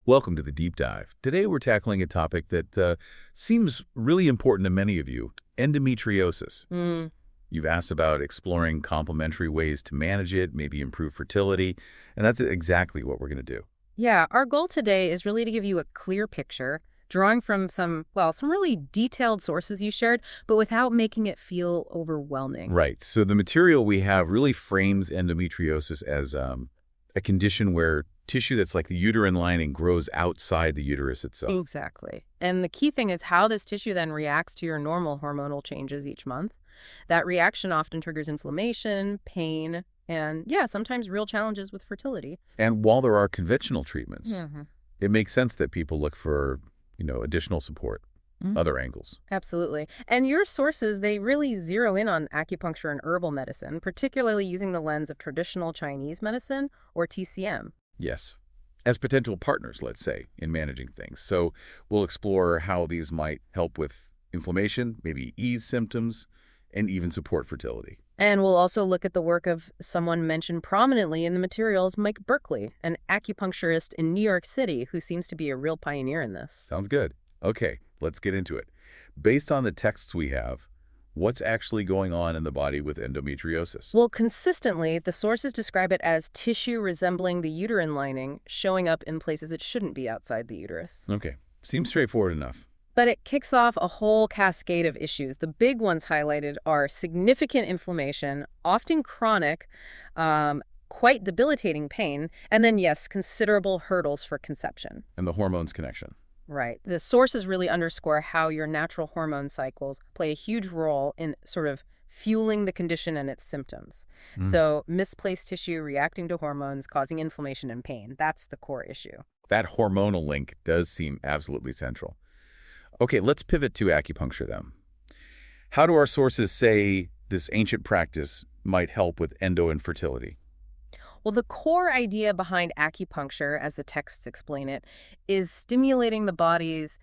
Welcome to the Deep Dive. Today we're tackling a topic that seems really important to many of you, endometriosis. Mm, You've asked about exploring complementary ways to manage it, maybe improve fertility, and that's exactly what we're going to do. yeah, our goal today is really to give you a clear picture, drawing from some really detailed sources you shared, but without making it feel overwhelming. Right, so the material we have really frames endometriosis as a condition where tissue that's like the uterine lining grows outside the uterus itself. Exactly. And the key thing is how this tissue then reacts to your normal hormonal changes each month. That reaction often triggers inflammation, pain, and yeah, sometimes real challenges with fertility. And while there are conventional treatments, hmm it makes sense that people look for, additional support, other angles. Absolutely. And your sources, they really zero in on acupuncture and herbal medicine, particularly using the lens of traditional Chinese medicine or TCM. Yes. As potential partners, let's say, in managing things. So we'll explore how these might help with inflammation, maybe ease symptoms, and even support fertility. And we'll also look at the work of someone mentioned prominently in the materials, Mike Berkeley, an acupuncturist in New York City who seems to be a real pioneer in this. Sounds good. Okay, let's get into it. Based on the texts we have, what's actually going on in the body with endometriosis? Well, consistently, the sources describe it as tissue resembling the uterine lining, showing up in places it shouldn't be outside the uterus. Okay, seems straightforward enough. But it kicks off a whole cascade of issues. The big ones highlighted are significant inflammation, often chronic, quite debilitating pain, and then, yes, considerable hurdles for conception. And the hormones connection. Right. The sources really underscore how your natural hormone cycles play a huge role in sort of fueling the condition and its symptoms. So misplaced tissue reacting to hormones causing inflammation and pain. That's the core issue. That hormonal link does seem absolutely central. Okay, let's pivot to acupuncture then. How do our sources say this ancient practice might help with endo-infertility? Well, the core idea behind acupuncture, as the texts explain it, is stimulating the body's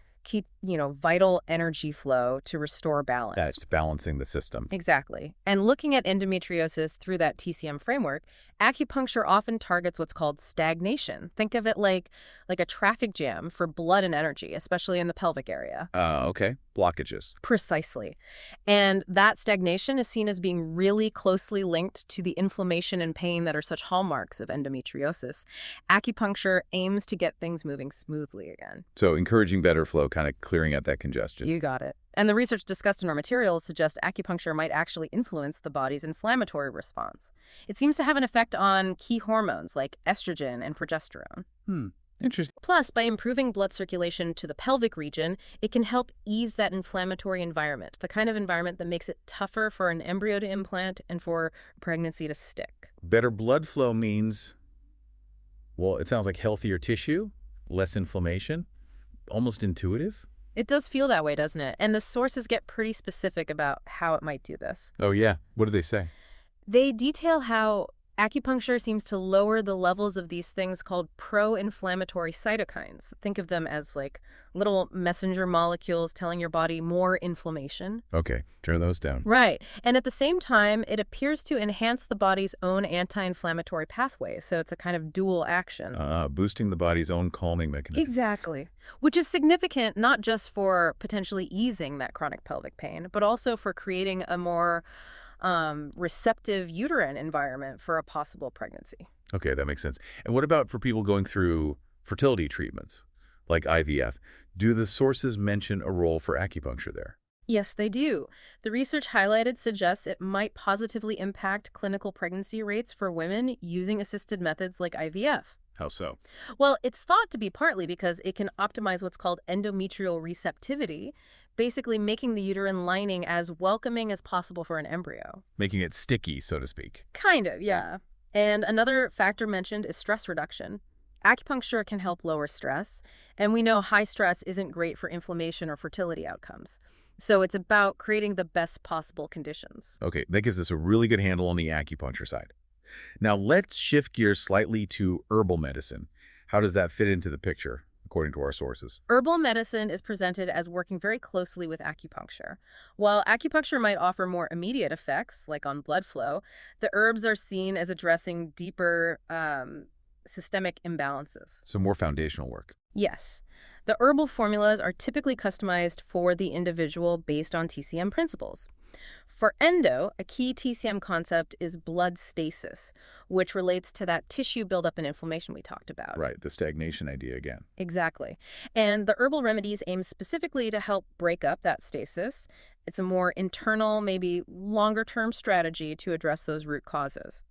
vital energy flow to restore balance. That's balancing the system. Exactly. And looking at endometriosis through that TCM framework, acupuncture often targets what's called stagnation. Think of it like a traffic jam for blood and energy, especially in the pelvic area. Okay, blockages. Precisely. And that stagnation is seen as being really closely linked to the inflammation and pain that are such hallmarks of endometriosis. Acupuncture aims to get things moving smoothly again. So encouraging better flow, kind of clearing out that congestion. You got it. And the research discussed in our materials suggests acupuncture might actually influence the body's inflammatory response. It seems to have an effect on key hormones like estrogen and progesterone. Interesting. Plus, by improving blood circulation to the pelvic region, it can help ease that inflammatory environment, the kind of environment that makes it tougher for an embryo to implant and for pregnancy to stick. Better blood flow means, well, it sounds like healthier tissue, less inflammation, almost intuitive. It does feel that way, doesn't it? And the sources get pretty specific about how it might do this. Oh, yeah. What do they say? They detail how acupuncture seems to lower the levels of these things called pro-inflammatory cytokines. Think of them as like little messenger molecules telling your body more inflammation. Okay, turn those down. Right. And at the same time, it appears to enhance the body's own anti-inflammatory pathway. So it's a kind of dual action. Boosting the body's own calming mechanism. Exactly. Which is significant not just for potentially easing that chronic pelvic pain, but also for creating a more receptive uterine environment for a possible pregnancy. Okay, that makes sense. And what about for people going through fertility treatments, like IVF? Do the sources mention a role for acupuncture there? Yes, they do. The research highlighted suggests it might positively impact clinical pregnancy rates for women using assisted methods like IVF. How so? Well, it's thought to be partly because it can optimize what's called endometrial receptivity, basically making the uterine lining as welcoming as possible for an embryo. Making it sticky, so to speak. Kind of, yeah. And another factor mentioned is stress reduction. Acupuncture can help lower stress, and we know high stress isn't great for inflammation or fertility outcomes. So it's about creating the best possible conditions. Okay, that gives us a really good handle on the acupuncture side. Now let's shift gears slightly to herbal medicine. How does that fit into the picture, according to our sources? Herbal medicine is presented as working very closely with acupuncture. While acupuncture might offer more immediate effects, like on blood flow, the herbs are seen as addressing deeper systemic imbalances. So more foundational work. Yes. The herbal formulas are typically customized for the individual based on TCM principles. For endo, a key TCM concept is blood stasis, which relates to that tissue buildup and inflammation we talked about. Right, the stagnation idea again. Exactly. And the herbal remedies aim specifically to help break up that stasis. It's a more internal, maybe longer-term strategy to address those root causes.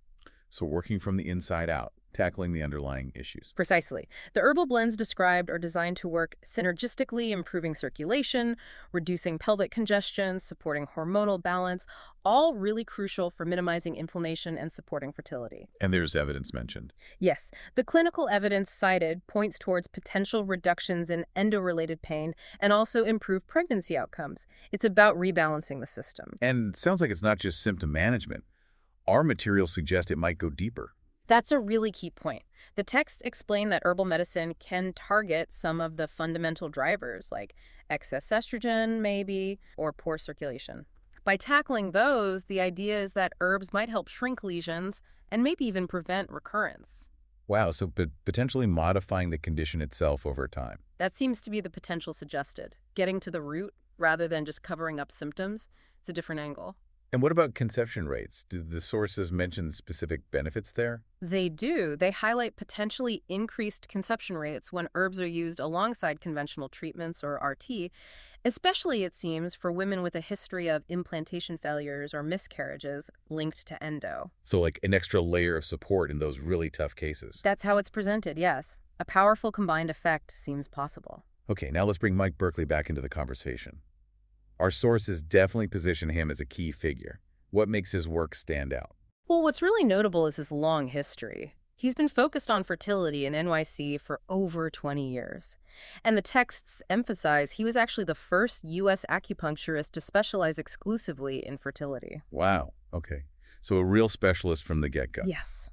So working from the inside out, tackling the underlying issues. Precisely. The herbal blends described are designed to work synergistically, improving circulation, reducing pelvic congestion, supporting hormonal balance, all really crucial for minimizing inflammation and supporting fertility. And there's evidence mentioned. Yes, the clinical evidence cited points towards potential reductions in endo-related pain and also improved pregnancy outcomes. It's about rebalancing the system. And it sounds like it's not just symptom management. Our materials suggest it might go deeper. That's a really key point. The texts explain that herbal medicine can target some of the fundamental drivers, like excess estrogen, maybe, or poor circulation. By tackling those, the idea is that herbs might help shrink lesions and maybe even prevent recurrence. Wow, so potentially modifying the condition itself over time. That seems to be the potential suggested. Getting to the root rather than just covering up symptoms. It's a different angle. And what about conception rates? Do the sources mention specific benefits there? They do. They highlight potentially increased conception rates when herbs are used alongside conventional treatments or RT, especially, it seems, for women with a history of implantation failures or miscarriages linked to endo. So like an extra layer of support in those really tough cases. That's how it's presented, yes. A powerful combined effect seems possible. Okay, now let's bring Mike Berkeley back into the conversation. Our sources definitely position him as a key figure. What makes his work stand out? Well, what's really notable is his long history. He's been focused on fertility in NYC for over 20 years. And the texts emphasize he was actually the first U.S. acupuncturist to specialize exclusively in fertility. Wow, okay. So a real specialist from the get-go. Yes.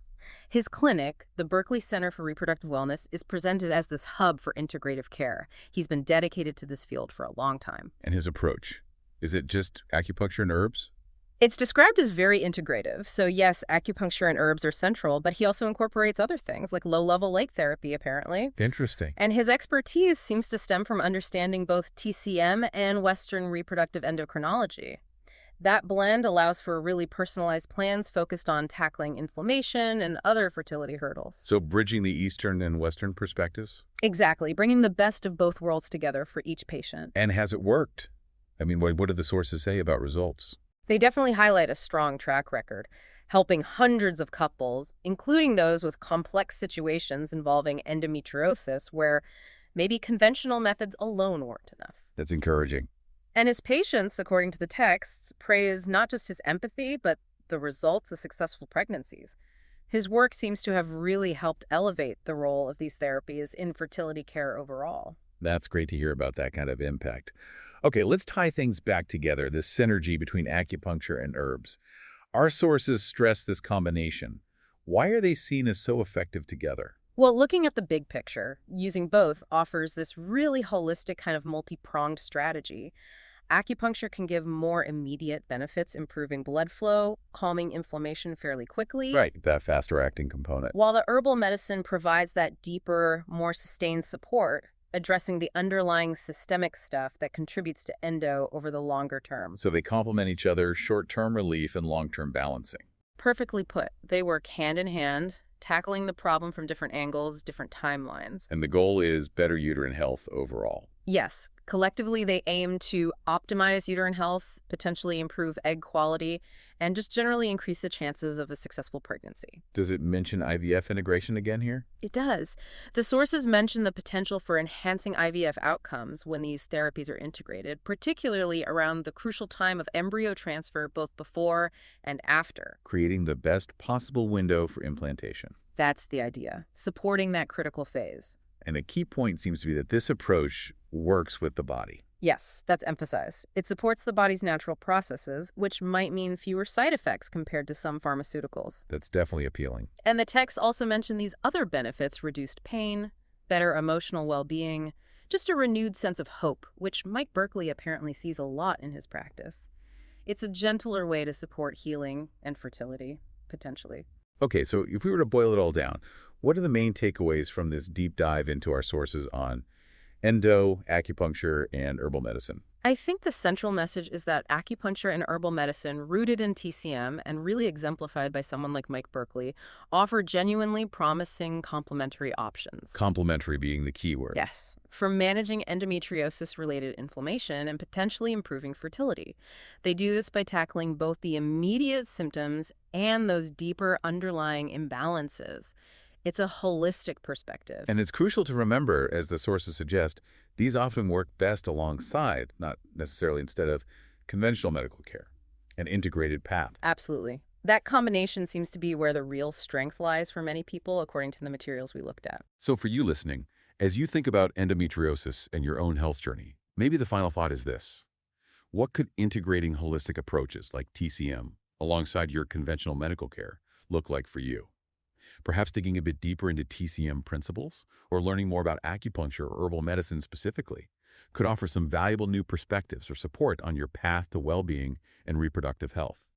His clinic, the Berkeley Center for Reproductive Wellness, is presented as this hub for integrative care. He's been dedicated to this field for a long time. And his approach? Is it just acupuncture and herbs? It's described as very integrative. So yes, acupuncture and herbs are central, but he also incorporates other things like low-level light therapy, apparently. Interesting. And his expertise seems to stem from understanding both TCM and Western reproductive endocrinology. That blend allows for really personalized plans focused on tackling inflammation and other fertility hurdles. So bridging the Eastern and Western perspectives? Exactly, bringing the best of both worlds together for each patient. And has it worked? I mean, what do the sources say about results? They definitely highlight a strong track record, helping hundreds of couples, including those with complex situations involving endometriosis, where maybe conventional methods alone weren't enough. That's encouraging. And his patients, according to the texts, praise not just his empathy, but the results of successful pregnancies. His work seems to have really helped elevate the role of these therapies in fertility care overall. That's great to hear about that kind of impact. Okay, let's tie things back together, this synergy between acupuncture and herbs. Our sources stress this combination. Why are they seen as so effective together? Well, looking at the big picture, using both offers this really holistic kind of multi-pronged strategy. Acupuncture can give more immediate benefits, improving blood flow, calming inflammation fairly quickly. Right, that faster acting component. While the herbal medicine provides that deeper, more sustained support, addressing the underlying systemic stuff that contributes to endo over the longer term. So they complement each other, short-term relief and long-term balancing. Perfectly put. They work hand in hand, tackling the problem from different angles, different timelines. And the goal is better uterine health overall. Yes, collectively they aim to optimize uterine health, potentially improve egg quality, and just generally increase the chances of a successful pregnancy. Does it mention IVF integration again here? It does. The sources mention the potential for enhancing IVF outcomes when these therapies are integrated, particularly around the crucial time of embryo transfer both before and after. Creating the best possible window for implantation. That's the idea, supporting that critical phase. And a key point seems to be that this approach works with the body. Yes, that's emphasized. It supports the body's natural processes, which might mean fewer side effects compared to some pharmaceuticals. That's definitely appealing. And the texts also mention these other benefits: reduced pain, better emotional well-being, just a renewed sense of hope, which Mike Berkeley apparently sees a lot in his practice. It's a gentler way to support healing and fertility, potentially. Okay, so if we were to boil it all down, What are the main takeaways from this deep dive into our sources on endo, acupuncture, and herbal medicine? I think the central message is that acupuncture and herbal medicine, rooted in TCM and really exemplified by someone like Mike Berkeley, offer genuinely promising complementary options. Complementary being the key word. Yes, for managing endometriosis-related inflammation and potentially improving fertility. They do this by tackling both the immediate symptoms and those deeper underlying imbalances. It's a holistic perspective. And it's crucial to remember, as the sources suggest, these often work best alongside, not necessarily instead of, conventional medical care, an integrated path. Absolutely. That combination seems to be where the real strength lies for many people, according to the materials we looked at. So for you listening, as you think about endometriosis and your own health journey, maybe the final thought is this. What could integrating holistic approaches like TCM alongside your conventional medical care look like for you? Perhaps digging a bit deeper into TCM principles or learning more about acupuncture or herbal medicine specifically could offer some valuable new perspectives or support on your path to well-being and reproductive health.